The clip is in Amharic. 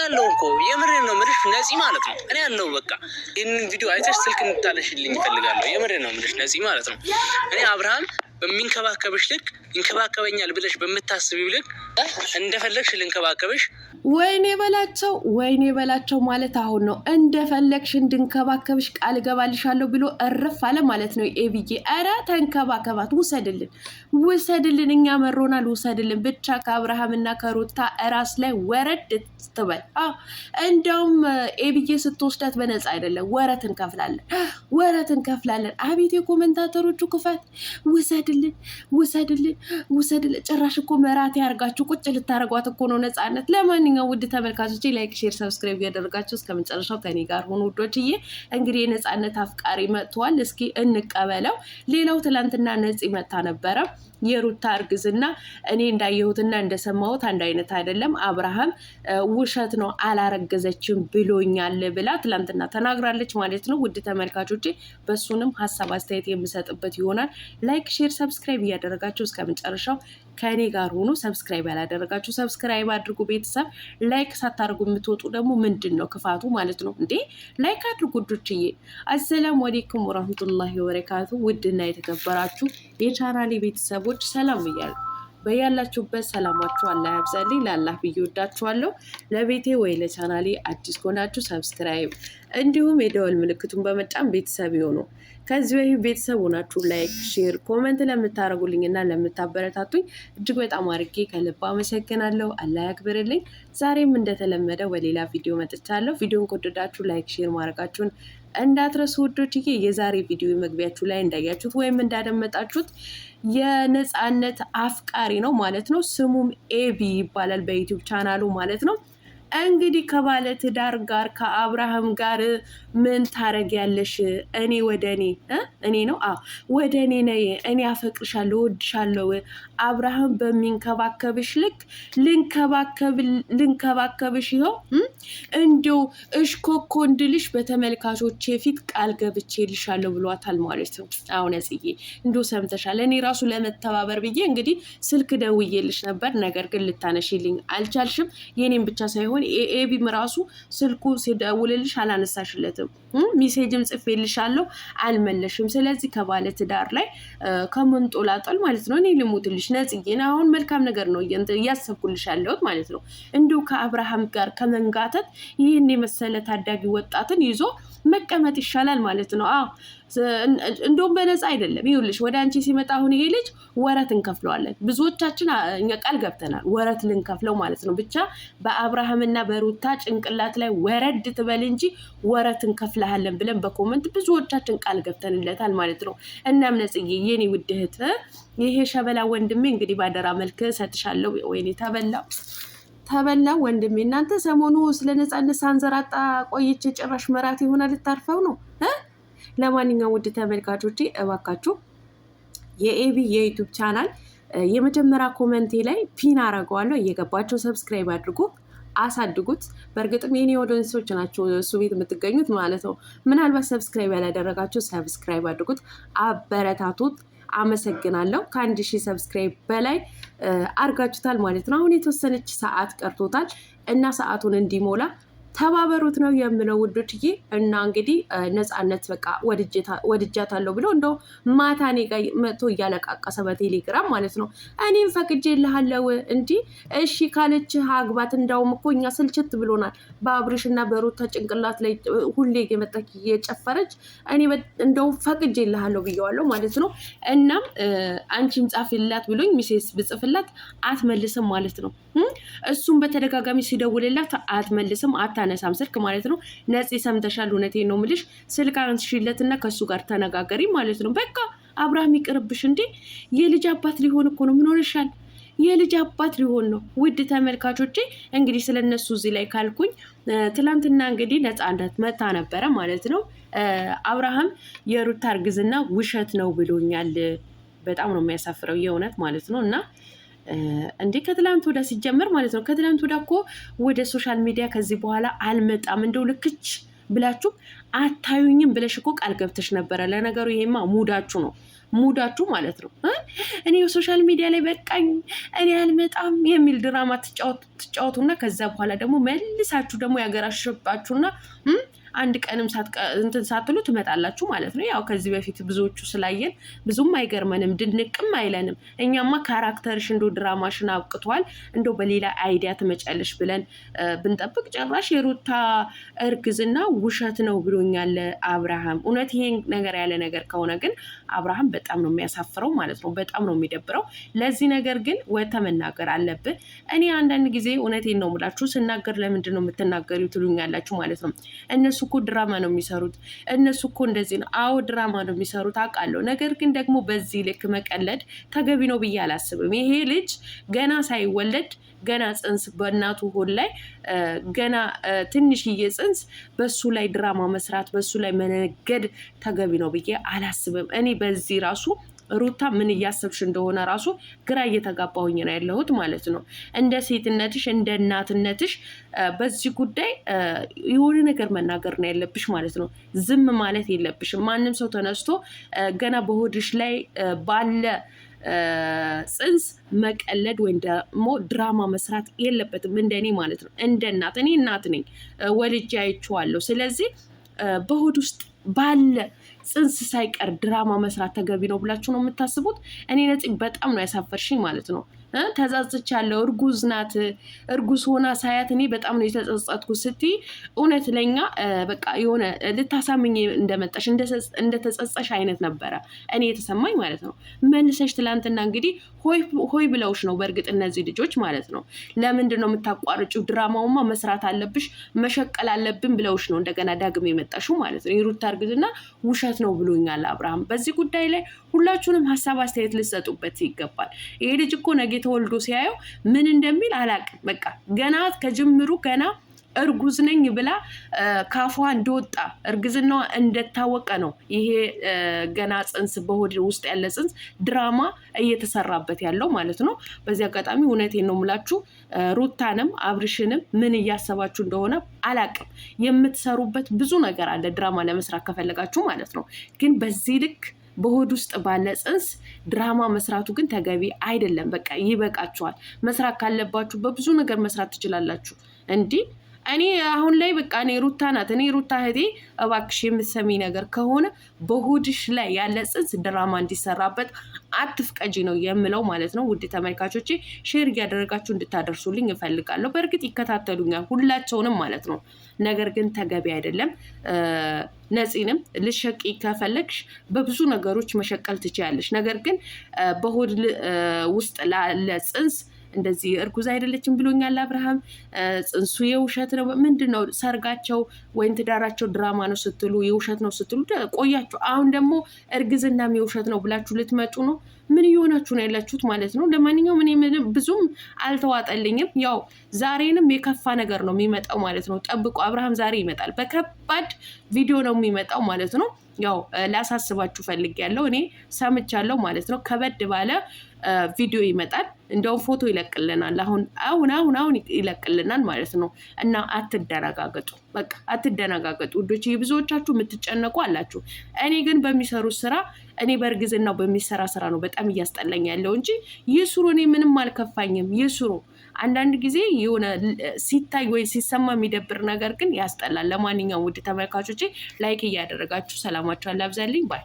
ያለው እኮ የምሬን ነው የምልሽ ነፂ ማለት ነው። እኔ ያለው በቃ ይህንን ቪዲዮ አይተሽ ስልክ እንድታነሽልኝ እፈልጋለሁ። የምሬን ነው የምልሽ ነፂ ማለት ነው። እኔ አብርሃም በሚንከባከብሽ ልክ ይንከባከበኛል ብለሽ በምታስቢው ልክ እንደፈለግሽ ልንከባከብሽ። ወይኔ በላቸው ማለት አሁን ነው እንደፈለግሽ እንድንከባከብሽ ቃል ገባልሻለሁ ብሎ እርፍ አለ ማለት ነው። ኤቢዬ ኧረ ተንከባከባት፣ ውሰድልን፣ እኛ መሮናል፣ ውሰድልን ብቻ ከአብርሃምና ከሩታ እራስ ላይ ወረድ ትበል። እንደውም ኤቢዬ ስትወስዳት በነፃ አይደለም ወረት እንከፍላለን። አቤት የኮመንታተሮቹ ክፋት! ውሰድልን። ጭራሽ እኮ መራቴ ያርጋችሁ ቁጭ ልታረጓት እኮ ነው ነፃነት። ለማንኛውም ውድ ተመልካቾች ላይክ፣ ሼር፣ ሰብስክራይብ ያደረጋችሁ እስከ መጨረሻው ከኔ ጋር ሆኑ ውዶችዬ። እንግዲህ የነፃነት አፍቃሪ መጥቷል። እስኪ እንቀበለው። ሌላው ትላንትና ነፂ መታ ነበረ። የሩታ እርግዝና እኔ እንዳየሁትና እንደሰማሁት አንድ አይነት አይደለም። አብርሃም ውሸት ነው አላረገዘችም ብሎኛል ብላ ትላንትና ተናግራለች ማለት ነው። ውድ ተመልካቾቼ በሱንም ሀሳብ አስተያየት የምሰጥበት ይሆናል። ላይክ፣ ሼር፣ ሰብስክራይብ እያደረጋችሁ እስከ መጨረሻው ከኔ ጋር ሆኖ ሰብስክራይብ ያላደረጋችሁ ሰብስክራይብ አድርጉ። ቤተሰብ ላይክ ሳታደርጉ የምትወጡ ደግሞ ምንድን ነው ክፋቱ ማለት ነው እንዴ? ላይክ አድርጉ ውዶችዬ። አሰላሙ አለይኩም ወራህመቱላሂ ወበረካቱ። ውድና የተከበራችሁ የቻናሌ ቤተሰቦች ሰላም እያለሁ በያላችሁበት ሰላማችሁ አላህ ያብዛልኝ። ለአላህ ብዬ ወዳችኋለሁ። ለቤቴ ወይ ለቻናሌ አዲስ ከሆናችሁ ሰብስክራይብ እንዲሁም የደወል ምልክቱን በመጫን ቤተሰብ ይሁኑ። ከዚህ በፊት ቤተሰብ ሆናችሁ ላይክ፣ ሼር፣ ኮመንት ለምታደርጉልኝ እና ለምታበረታቱኝ እጅግ በጣም አድርጌ ከልብ አመሰግናለሁ። አላህ ያክብርልኝ። ዛሬም እንደተለመደው በሌላ ቪዲዮ መጥቻለሁ። ቪዲዮን ከወደዳችሁ ላይክ፣ ሼር ማድረጋችሁን እንዳትረሱ ውዶችዬ። የዛሬ ቪዲዮ መግቢያችሁ ላይ እንዳያችሁት ወይም እንዳደመጣችሁት የነፃነት አፍቃሪ ነው ማለት ነው። ስሙም ኤቢ ይባላል በዩቲዩብ ቻናሉ ማለት ነው። እንግዲህ ከባለ ትዳር ጋር ከአብርሃም ጋር ምን ታረጊያለሽ? እኔ ወደ እኔ ነይ፣ እኔ አፈቅርሻለሁ፣ ወድሻለሁ። አብርሃም በሚንከባከብሽ ልክ ልንከባከብሽ ይኸው እንዲው እሽኮኮ እንድልሽ በተመልካቾቼ ፊት ቃል ገብቼልሻለሁ ብሏታል ማለት ነው። አሁን ጽዬ እንዲሁ ሰምተሻል። እኔ ራሱ ለመተባበር ብዬ እንግዲህ ስልክ ደውዬልሽ ነበር፣ ነገር ግን ልታነሽልኝ አልቻልሽም። የኔም ብቻ ሳይሆን ኤቢም ራሱ ስልኩ ሲደውልልሽ አላነሳሽለትም። ሜሴጅም ጽፌልሻለሁ አልመለሽም። ስለዚህ ከባለ ትዳር ላይ ከመንጦላጠል ማለት ነው እኔ ልሙትልሽ ነጽዬ። አሁን መልካም ነገር ነው እያሰብኩልሽ ያለሁት ማለት ነው። እንዲሁ ከአብርሃም ጋር ከመንጋተት ይህን የመሰለ ታዳጊ ወጣትን ይዞ መቀመጥ ይሻላል ማለት ነው። እንደውም በነፃ አይደለም። ይኸውልሽ ወደ አንቺ ሲመጣ አሁን ይሄ ልጅ ወረት እንከፍለዋለን። ብዙዎቻችን እኛ ቃል ገብተናል ወረት ልንከፍለው ማለት ነው። ብቻ በአብርሃምና በሩታ ጭንቅላት ላይ ወረድ ትበል እንጂ ወረት እንከፍልሃለን ብለን በኮመንት ብዙዎቻችን ቃል ገብተንለታል ማለት ነው። እናም ነጽዬ የኔ ውድ እህት ይሄ ሸበላ ወንድሜ እንግዲህ ባደራ መልክ ሰጥሻለሁ። ወይኔ ተበላ ወንድሜ። እናንተ ሰሞኑ ስለ ነፃነት ሳንዘራጣ ቆይቼ ጭራሽ መራት ይሆናል ልታርፈው ነው። ለማንኛውም ውድ ተመልካቾቼ እባካችሁ የኤቢ የዩቲዩብ ቻናል የመጀመሪያ ኮመንቴ ላይ ፒን አረገዋለሁ። እየገባቸው ሰብስክራይብ አድርጉ፣ አሳድጉት። በእርግጥም የኔ ኦዲየንሶች ናቸው እሱ ቤት የምትገኙት ማለት ነው። ምናልባት ሰብስክራይብ ያላደረጋችሁ ሰብስክራይብ አድርጉት፣ አበረታቱት። አመሰግናለሁ። ከ1000 ሰብስክራይብ በላይ አርጋችሁታል ማለት ነው። አሁን የተወሰነች ሰዓት ቀርቶታል እና ሰዓቱን እንዲሞላ ተባበሩት ነው የምለው ውዶችዬ። እና እንግዲህ ነፃነት በቃ ወድጃታለሁ ብሎ እንደው ማታ እኔ ጋር መጥቶ እያለቃቀሰ በቴሌግራም ማለት ነው። እኔም ፈቅጄልሃለሁ እንዲህ እሺ ካለችህ አግባት። እንዳውም እኮ እኛ ስልችት ብሎናል በአብርሽና በሩታ ጭንቅላት ላይ ሁሌ የመጣች እየጨፈረች። እኔ እንደውም ፈቅጄልሃለሁ ብየዋለሁ ማለት ነው። እናም አንቺም ጻፊላት ብሎኝ ሚሴስ ብጽፍላት አትመልስም ማለት ነው። እሱም በተደጋጋሚ ሲደውልላት አትመልስም፣ አታነሳም ስልክ ማለት ነው። ነፂ ሰምተሻል? እውነቴን ነው የምልሽ። ስልክ አንስሽለትና ከሱ ጋር ተነጋገሪ ማለት ነው። በቃ አብርሃም ይቅርብሽ እንዴ! የልጅ አባት ሊሆን እኮ ነው። ምን ሆነሻል? የልጅ አባት ሊሆን ነው። ውድ ተመልካቾቼ እንግዲህ ስለነሱ እዚህ ላይ ካልኩኝ ትላንትና እንግዲህ ነፃነት መታ ነበረ ማለት ነው። አብርሃም የሩታ እርግዝና ውሸት ነው ብሎኛል። በጣም ነው የሚያሳፍረው የእውነት ማለት ነው። እና እንዴ ከትላንት ወዳ ሲጀመር ማለት ነው። ከትላንት ወዳ እኮ ወደ ሶሻል ሚዲያ ከዚህ በኋላ አልመጣም እንደው ልክች ብላችሁ አታዩኝም ብለሽ እኮ ቃል ገብተሽ ነበረ። ለነገሩ ይሄማ ሙዳችሁ ነው። ሙዳችሁ ማለት ነው። እኔ ሶሻል ሚዲያ ላይ በቃኝ እኔ አልመጣም የሚል ድራማ ትጫወቱና ከዛ በኋላ ደግሞ መልሳችሁ ደግሞ ያገራሽባችሁና አንድ ቀንም እንትን ሳትሉ ትመጣላችሁ ማለት ነው። ያው ከዚህ በፊት ብዙዎቹ ስላየን ብዙም አይገርመንም፣ ድንቅም አይለንም። እኛማ ካራክተርሽ እንዶ ድራማሽን አብቅቷል እንዶ በሌላ አይዲያ ትመጫለሽ ብለን ብንጠብቅ ጭራሽ የሩታ እርግዝና ውሸት ነው ብሎኛል አብርሃም። እውነት ይሄን ነገር ያለ ነገር ከሆነ ግን አብርሃም በጣም ነው የሚያሳፍረው ማለት ነው። በጣም ነው የሚደብረው። ለዚህ ነገር ግን ወተ መናገር አለብህ። እኔ አንዳንድ ጊዜ እውነቴን ነው የምላችሁ ስናገር ለምንድን ነው የምትናገሪው ትሉኛላችሁ ማለት ነው። እነሱ እኮ ድራማ ነው የሚሰሩት፣ እነሱ እኮ እንደዚህ ነው። አዎ ድራማ ነው የሚሰሩት አውቃለሁ። ነገር ግን ደግሞ በዚህ ልክ መቀለድ ተገቢ ነው ብዬ አላስብም። ይሄ ልጅ ገና ሳይወለድ ገና ጽንስ በእናቱ ሆድ ላይ ገና ትንሽዬ ጽንስ በሱ ላይ ድራማ መስራት በሱ ላይ መነገድ ተገቢ ነው ብዬ አላስብም። እኔ በዚህ ራሱ ሩታ ምን እያሰብሽ እንደሆነ ራሱ ግራ እየተጋባሁኝ ነው ያለሁት ማለት ነው። እንደ ሴትነትሽ እንደ እናትነትሽ በዚህ ጉዳይ የሆነ ነገር መናገር ነው ያለብሽ ማለት ነው። ዝም ማለት የለብሽም። ማንም ሰው ተነስቶ ገና በሆድሽ ላይ ባለ ጽንስ መቀለድ ወይም ደግሞ ድራማ መስራት የለበትም እንደኔ ማለት ነው። እንደ እናት እኔ እናት ነኝ፣ ወልጄ አይቼዋለሁ። ስለዚህ በሆድ ውስጥ ባለ ጽንስ ሳይቀር ድራማ መስራት ተገቢ ነው ብላችሁ ነው የምታስቡት? እኔ ነፂ በጣም ነው ያሳፈርሽኝ ማለት ነው። ተጸጽቻለሁ። እርጉዝ ናት። እርጉዝ ሆና ሳያት እኔ በጣም ነው የተጸጸትኩት ስትይ እውነት ለኛ በቃ የሆነ ልታሳምኝ እንደመጣሽ እንደተጸጸሽ አይነት ነበረ እኔ የተሰማኝ ማለት ነው። መልሰሽ ትላንትና እንግዲህ ሆይ ብለውሽ ነው በእርግጥ እነዚህ ልጆች ማለት ነው። ለምንድን ነው የምታቋርጪው? ድራማውማ መስራት አለብሽ መሸቀል አለብን ብለውሽ ነው እንደገና ዳግም የመጣሽው ማለት ነው። የሩታ እርግዝና ውሸት ነው ብሎኛል አብርሃም። በዚህ ጉዳይ ላይ ሁላችሁንም ሀሳብ አስተያየት ልትሰጡበት ይገባል። ይሄ ልጅ እኮ ነገ ተወልዶ ሲያየው ምን እንደሚል አላቅም። በቃ ገና ከጅምሩ ገና እርጉዝ ነኝ ብላ ካፏ እንደወጣ እርግዝናዋ እንደታወቀ ነው ይሄ ገና ጽንስ በሆድ ውስጥ ያለ ጽንስ ድራማ እየተሰራበት ያለው ማለት ነው። በዚህ አጋጣሚ እውነቴን ነው የምላችሁ ሩታንም አብርሽንም ምን እያሰባችሁ እንደሆነ አላቅም። የምትሰሩበት ብዙ ነገር አለ ድራማ ለመስራት ከፈለጋችሁ ማለት ነው። ግን በዚህ ልክ በሆድ ውስጥ ባለ ጽንስ ድራማ መስራቱ ግን ተገቢ አይደለም። በቃ ይበቃችኋል። መስራት ካለባችሁ በብዙ ነገር መስራት ትችላላችሁ። እንዲህ እኔ አሁን ላይ በቃ እኔ ሩታ ናት እኔ ሩታ እህቴ እባክሽ የምትሰሚ ነገር ከሆነ በሆድሽ ላይ ያለ ጽንስ ድራማ እንዲሰራበት አትፍቀጂ ነው የምለው ማለት ነው። ውድ ተመልካቾቼ ሼር እያደረጋችሁ እንድታደርሱልኝ እፈልጋለሁ። በእርግጥ ይከታተሉኛል ሁላቸውንም ማለት ነው። ነገር ግን ተገቢ አይደለም። ነፂንም ልሸቂ ከፈለግሽ በብዙ ነገሮች መሸቀል ትችያለሽ። ነገር ግን በሆድ ውስጥ ላለ ጽንስ እንደዚህ እርጉዝ አይደለችም ብሎኛል አብርሃም። ጽንሱ የውሸት ነው። ምንድን ነው ሰርጋቸው ወይም ትዳራቸው ድራማ ነው ስትሉ የውሸት ነው ስትሉ ቆያችሁ። አሁን ደግሞ እርግዝናም የውሸት ነው ብላችሁ ልትመጡ ነው። ምን እየሆናችሁ ነው ያላችሁት ማለት ነው። ለማንኛውም እኔ ብዙም አልተዋጠልኝም። ያው ዛሬንም የከፋ ነገር ነው የሚመጣው ማለት ነው። ጠብቁ። አብርሃም ዛሬ ይመጣል። በከባድ ቪዲዮ ነው የሚመጣው ማለት ነው። ያው ላሳስባችሁ ፈልጌያለሁ። እኔ ሰምቻለሁ ማለት ነው። ከበድ ባለ ቪዲዮ ይመጣል። እንደውም ፎቶ ይለቅልናል። አሁን ይለቅልናል ማለት ነው። እና አትደነጋገጡ፣ በቃ አትደነጋገጡ ውዶች። ብዙዎቻችሁ የምትጨነቁ አላችሁ። እኔ ግን በሚሰሩት ስራ እኔ በእርግዝናው በሚሰራ ስራ ነው በጣም እያስጠላኝ ያለው እንጂ ይስሩ። እኔ ምንም አልከፋኝም። ይስሩ። አንዳንድ ጊዜ የሆነ ሲታይ ወይ ሲሰማ የሚደብር ነገር ግን ያስጠላል። ለማንኛውም ውድ ተመልካቾቼ ላይክ እያደረጋችሁ ሰላማችኋን ላብዛልኝ ባይ